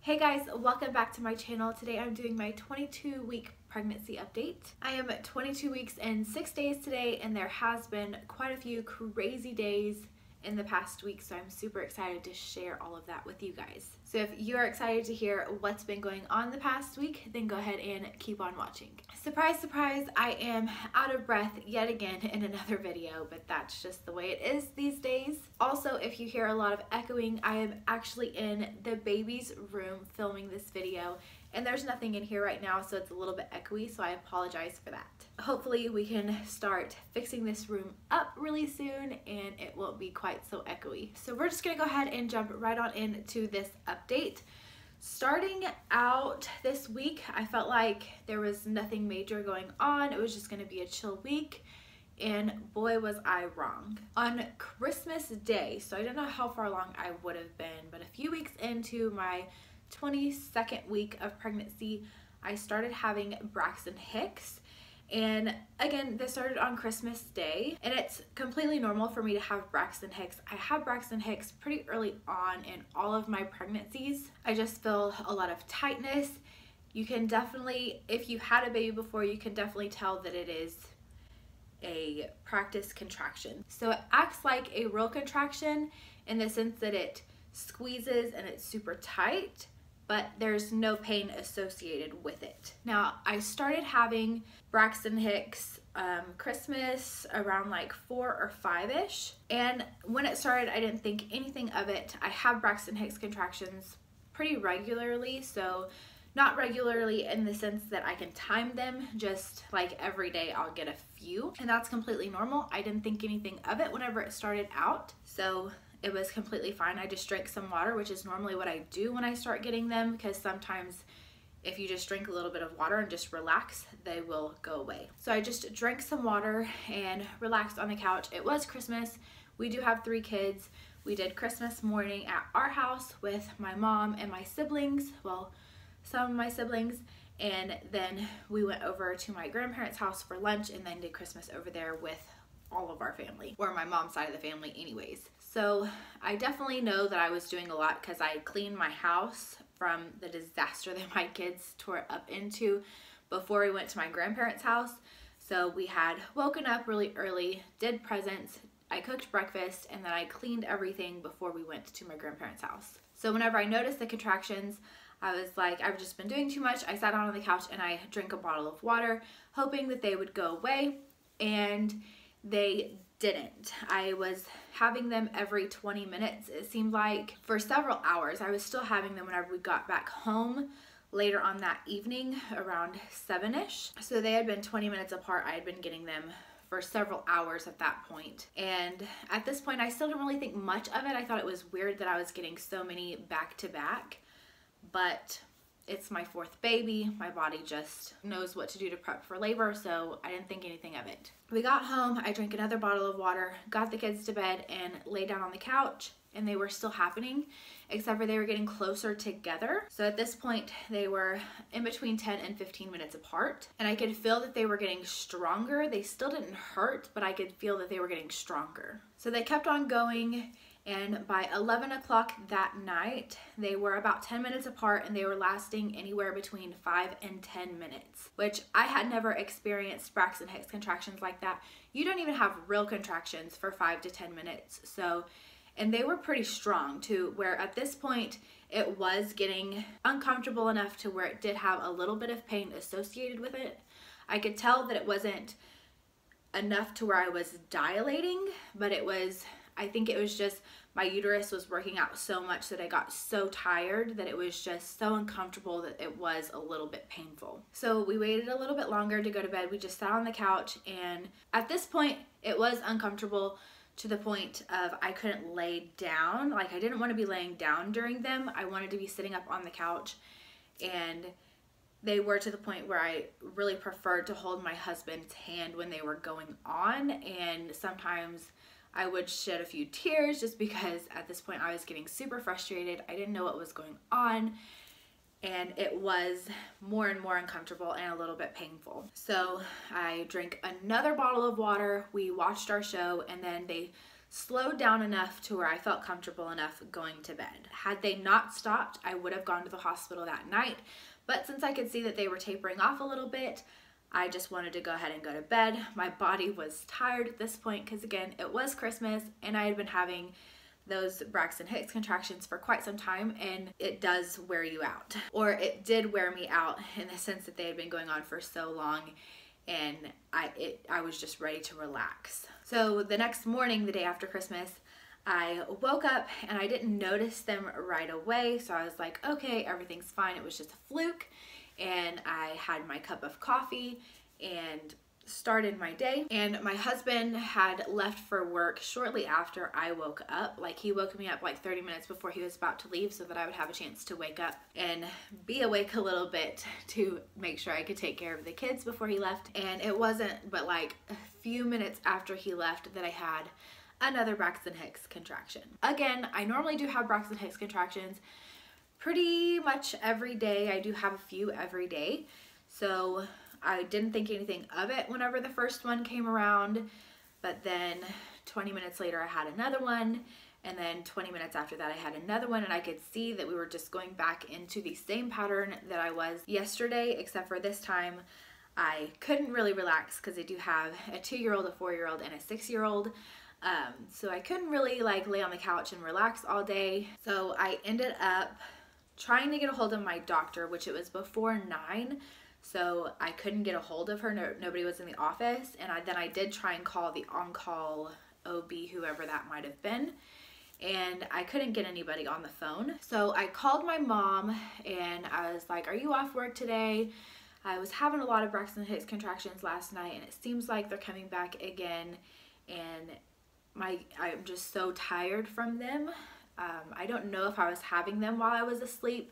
Hey guys, welcome back to my channel. Today I'm doing my 22-week pregnancy update. I am at 22 weeks and 6 days today, and there has been quite a few crazy days in the past week, so I'm super excited to share all of that with you guys. So if you're excited to hear what's been going on the past week, then go ahead and keep on watching. Surprise, surprise, I am out of breath yet again in another video, but that's just the way it is these days. Also, if you hear a lot of echoing, I am actually in the baby's room filming this video, and there's nothing in here right now, so it's a little bit echoey, so I apologize for that. Hopefully we can start fixing this room up really soon and it won't be quite so echoey. So we're just gonna go ahead and jump right on into this update. Starting out this week, I felt like there was nothing major going on. It was just gonna be a chill week, and boy was I wrong. On Christmas Day, so I don't know how far along I would have been, but a few weeks into my 22nd week of pregnancy, I started having Braxton Hicks. And again, this started on Christmas Day, and it's completely normal for me to have Braxton Hicks. I have Braxton Hicks pretty early on in all of my pregnancies. I just feel a lot of tightness. You can definitely, if you've had a baby before, you can definitely tell that it is a practice contraction. So it acts like a real contraction in the sense that it squeezes and it's super tight, but there's no pain associated with it. Now, I started having Braxton Hicks Christmas around like 4 or 5-ish, and when it started, I didn't think anything of it. I have Braxton Hicks contractions pretty regularly, so not regularly in the sense that I can time them, just like every day I'll get a few, and that's completely normal. I didn't think anything of it whenever it started out, so it was completely fine. I just drank some water, which is normally what I do when I start getting them, because sometimes if you just drink a little bit of water and just relax, they will go away. So I just drank some water and relaxed on the couch. It was Christmas. We do have 3 kids. We did Christmas morning at our house with my mom and my siblings, well, some of my siblings, and then we went over to my grandparents' house for lunch and then did Christmas over there with all of our family, or my mom's side of the family anyways. So I definitely know that I was doing a lot because I cleaned my house from the disaster that my kids tore up into before we went to my grandparents' house. So we had woken up really early, did presents, I cooked breakfast, and then I cleaned everything before we went to my grandparents' house. So whenever I noticed the contractions, I was like, I've just been doing too much. I sat down on the couch and I drank a bottle of water, hoping that they would go away, and they didn't. I was having them every 20 minutes. It seemed like for several hours. I was still having them whenever we got back home later on that evening around 7-ish. So they had been 20 minutes apart. I had been getting them for several hours at that point. And at this point, I still didn't really think much of it. I thought it was weird that I was getting so many back to back, but it's my 4th baby. My body just knows what to do to prep for labor, so I didn't think anything of it. We got home, I drank another bottle of water, got the kids to bed, and laid down on the couch, and they were still happening, except for they were getting closer together. So at this point, they were in between 10 and 15 minutes apart, and I could feel that they were getting stronger. They still didn't hurt, but I could feel that they were getting stronger. So they kept on going, and by 11 o'clock that night, they were about 10 minutes apart, and they were lasting anywhere between 5 and 10 minutes, which I had never experienced Braxton Hicks contractions like that. You don't even have real contractions for 5 to 10 minutes. So, and they were pretty strong too, where at this point, it was getting uncomfortable enough to where it did have a little bit of pain associated with it. I could tell that it wasn't enough to where I was dilating, but it was, I think it was just my uterus was working out so much that I got so tired that it was just so uncomfortable that it was a little bit painful. So we waited a little bit longer to go to bed. We just sat on the couch, and at this point it was uncomfortable to the point of I couldn't lay down. Like, I didn't want to be laying down during them. I wanted to be sitting up on the couch, and they were to the point where I really preferred to hold my husband's hand when they were going on, and sometimes I would shed a few tears just because at this point I was getting super frustrated. I didn't know what was going on, and it was more and more uncomfortable and a little bit painful. So I drank another bottle of water, we watched our show, and then they slowed down enough to where I felt comfortable enough going to bed. Had they not stopped, I would have gone to the hospital that night, but since I could see that they were tapering off a little bit, I just wanted to go ahead and go to bed. My body was tired at this point because, again, it was Christmas and I had been having those Braxton Hicks contractions for quite some time, and it does wear you out. Or it did wear me out in the sense that they had been going on for so long, and I was just ready to relax. So the next morning, the day after Christmas, I woke up and I didn't notice them right away, so I was like, okay, everything's fine. It was just a fluke. And I had my cup of coffee and started my day. And my husband had left for work shortly after I woke up. Like, he woke me up like 30 minutes before he was about to leave so that I would have a chance to wake up and be awake a little bit to make sure I could take care of the kids before he left. And it wasn't but like a few minutes after he left that I had another Braxton Hicks contraction. Again, I normally do have Braxton Hicks contractions pretty much every day. I do have a few every day, so I didn't think anything of it whenever the first one came around, but then 20 minutes later I had another one, and then 20 minutes after that I had another one, and I could see that we were just going back into the same pattern that I was yesterday, except for this time I couldn't really relax because I do have a 2-year-old, a 4-year-old, and a 6-year-old. So I couldn't really like lay on the couch and relax all day. So I ended up trying to get a hold of my doctor, which it was before 9. So I couldn't get a hold of her. Nobody was in the office. And then I did try and call the on-call OB, whoever that might have been. And I couldn't get anybody on the phone. So I called my mom and I was like, are you off work today? I was having a lot of Braxton Hicks contractions last night and it seems like they're coming back again. And I'm just so tired from them. I don't know if I was having them while I was asleep,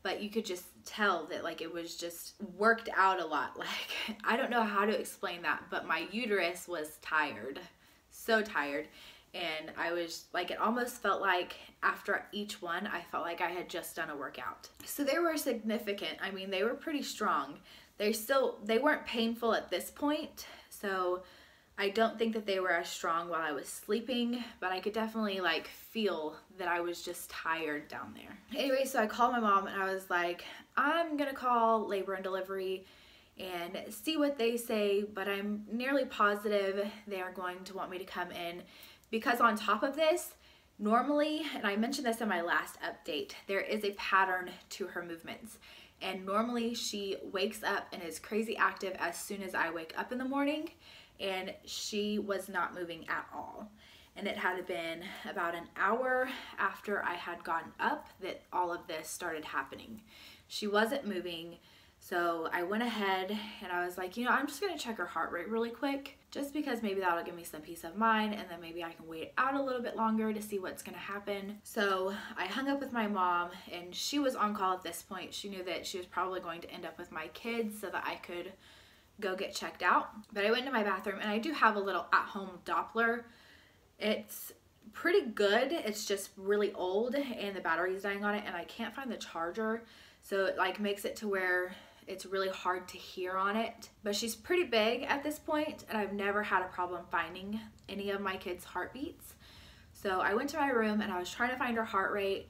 but you could just tell that like it was just worked out a lot. Like, I don't know how to explain that, but my uterus was tired, so tired. And I was like, it almost felt like after each one, I felt like I had just done a workout. So they were significant. I mean, they were pretty strong. They weren't painful at this point. So I don't think that they were as strong while I was sleeping, but I could definitely like feel that I was just tired down there. Anyway, so I called my mom and I was like, I'm gonna call labor and delivery and see what they say, but I'm nearly positive they are going to want me to come in, because on top of this, normally, and I mentioned this in my last update, there is a pattern to her movements. And normally she wakes up and is crazy active as soon as I wake up in the morning, and she was not moving at all. And it had been about an hour after I had gotten up that all of this started happening. She wasn't moving, so I went ahead and I was like, you know, I'm just gonna check her heart rate really quick, just because maybe that'll give me some peace of mind, and then maybe I can wait out a little bit longer to see what's gonna happen. So I hung up with my mom, and she was on call at this point. She knew that she was probably going to end up with my kids so that I could go get checked out. But I went to my bathroom and I do have a little at-home Doppler. It's pretty good. It's just really old and the battery's dying on it, and I can't find the charger. So it like makes it to where it's really hard to hear on it. But she's pretty big at this point, and I've never had a problem finding any of my kids' heartbeats. So I went to my room and I was trying to find her heart rate,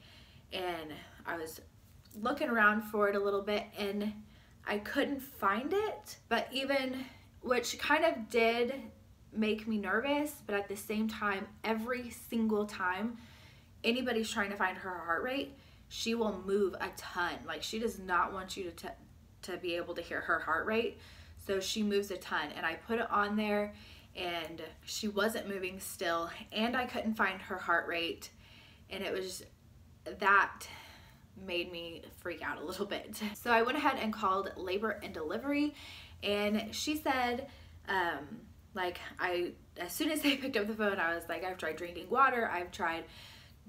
and I was looking around for it a little bit and I couldn't find it, but which kind of did make me nervous, but at the same time, every single time anybody's trying to find her heart rate, she will move a ton. Like, she does not want you to be able to hear her heart rate, so she moves a ton. And I put it on there and she wasn't moving still, and I couldn't find her heart rate, and it was that made me freak out a little bit. So I went ahead and called labor and delivery, and she said, as soon as they picked up the phone, I was like, I've tried drinking water, I've tried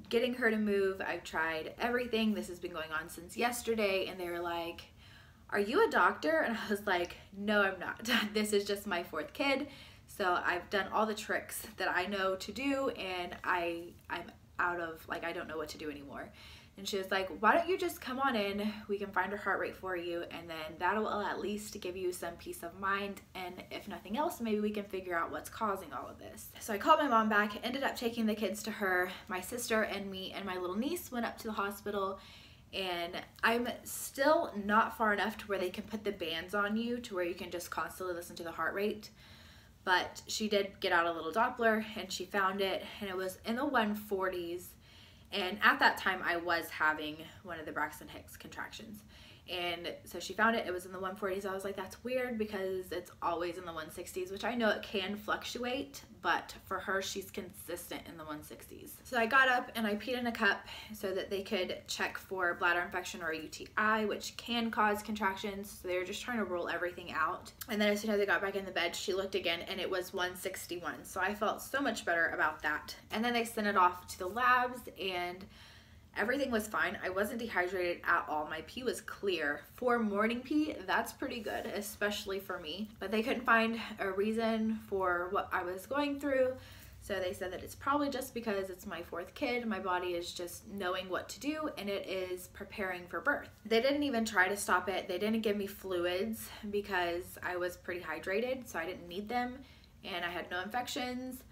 getting her to move, I've tried everything. This has been going on since yesterday. And they were like, are you a doctor? And I was like, no, I'm not. This is just my 4th kid. So I've done all the tricks that I know to do, and I'm out of, like, I don't know what to do anymore. And she was like, why don't you just come on in, we can find her heart rate for you, and then that'll at least give you some peace of mind, and if nothing else, maybe we can figure out what's causing all of this. So I called my mom back, ended up taking the kids to her. My sister and me and my little niece went up to the hospital, and I'm still not far enough to where they can put the bands on you to where you can just constantly listen to the heart rate. But she did get out a little Doppler and she found it, and it was in the 140s. And at that time, I was having one of the Braxton Hicks contractions. And so she found it was in the 140s. I was like, that's weird because it's always in the 160s, which I know it can fluctuate, but for her, she's consistent in the 160s. So I got up and I peed in a cup so that they could check for bladder infection or a UTI, which can cause contractions. So they were just trying to rule everything out. And then as soon as I got back in the bed, she looked again and it was 161. So I felt so much better about that. And then they sent it off to the labs and everything was fine. I wasn't dehydrated at all. My pee was clear. For morning pee, that's pretty good, especially for me. But they couldn't find a reason for what I was going through. So they said that it's probably just because it's my 4th kid. My body is just knowing what to do and it is preparing for birth. They didn't even try to stop it. They didn't give me fluids because I was pretty hydrated, so I didn't need them. And I had no infections.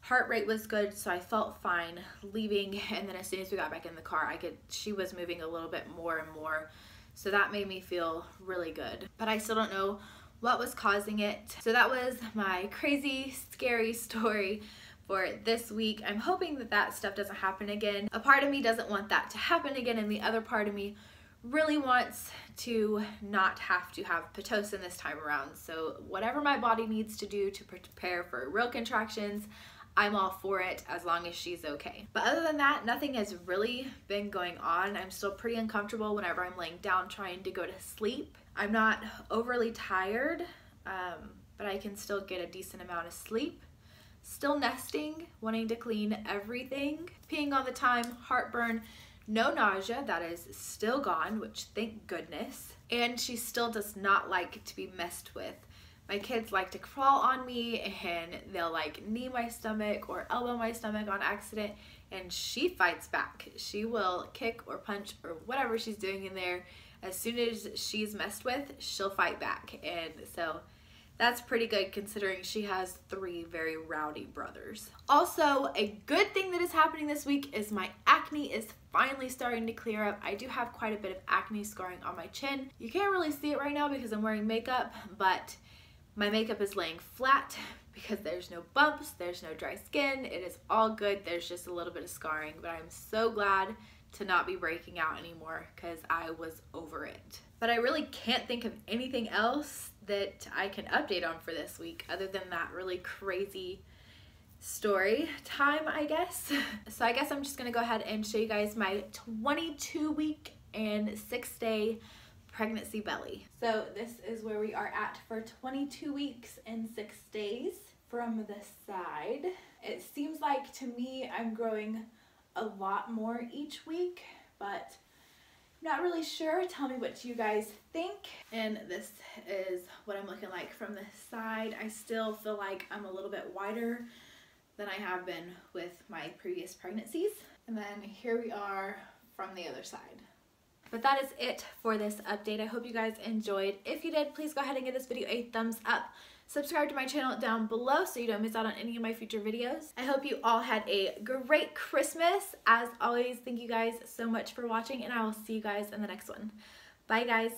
Heart rate was good, so I felt fine leaving, and then as soon as we got back in the car, she was moving a little bit more and more, so that made me feel really good. But I still don't know what was causing it. So that was my crazy, scary story for this week. I'm hoping that that stuff doesn't happen again. A part of me doesn't want that to happen again, and the other part of me really wants to not have to have Pitocin this time around. So whatever my body needs to do to prepare for real contractions, I'm all for it as long as she's okay. But other than that, nothing has really been going on. I'm still pretty uncomfortable whenever I'm laying down trying to go to sleep. I'm not overly tired, but I can still get a decent amount of sleep. Still nesting, wanting to clean everything, peeing all the time, heartburn, no nausea, that is still gone, which thank goodness. And she still does not like to be messed with. My kids like to crawl on me and they'll like knee my stomach or elbow my stomach on accident, and she fights back. She will kick or punch or whatever she's doing in there. As soon as she's messed with, she'll fight back. And so that's pretty good considering she has 3 very rowdy brothers. Also, a good thing that is happening this week is my acne is finally starting to clear up. I do have quite a bit of acne scarring on my chin. You can't really see it right now because I'm wearing makeup, but my makeup is laying flat because there's no bumps, there's no dry skin, it is all good. There's just a little bit of scarring, but I'm so glad to not be breaking out anymore because I was over it. But I really can't think of anything else that I can update on for this week other than that really crazy story time, I guess. So I guess I'm just gonna go ahead and show you guys my 22-week and 6-day pregnancy belly. So this is where we are at for 22 weeks and 6 days. From the side, it seems like to me I'm growing a lot more each week, but I'm not really sure. Tell me what you guys think. And this is what I'm looking like from the side. I still feel like I'm a little bit wider than I have been with my previous pregnancies. And then here we are from the other side. But that is it for this update. I hope you guys enjoyed. If you did, please go ahead and give this video a thumbs up. Subscribe to my channel down below so you don't miss out on any of my future videos. I hope you all had a great Christmas. As always, thank you guys so much for watching, and I will see you guys in the next one. Bye, guys.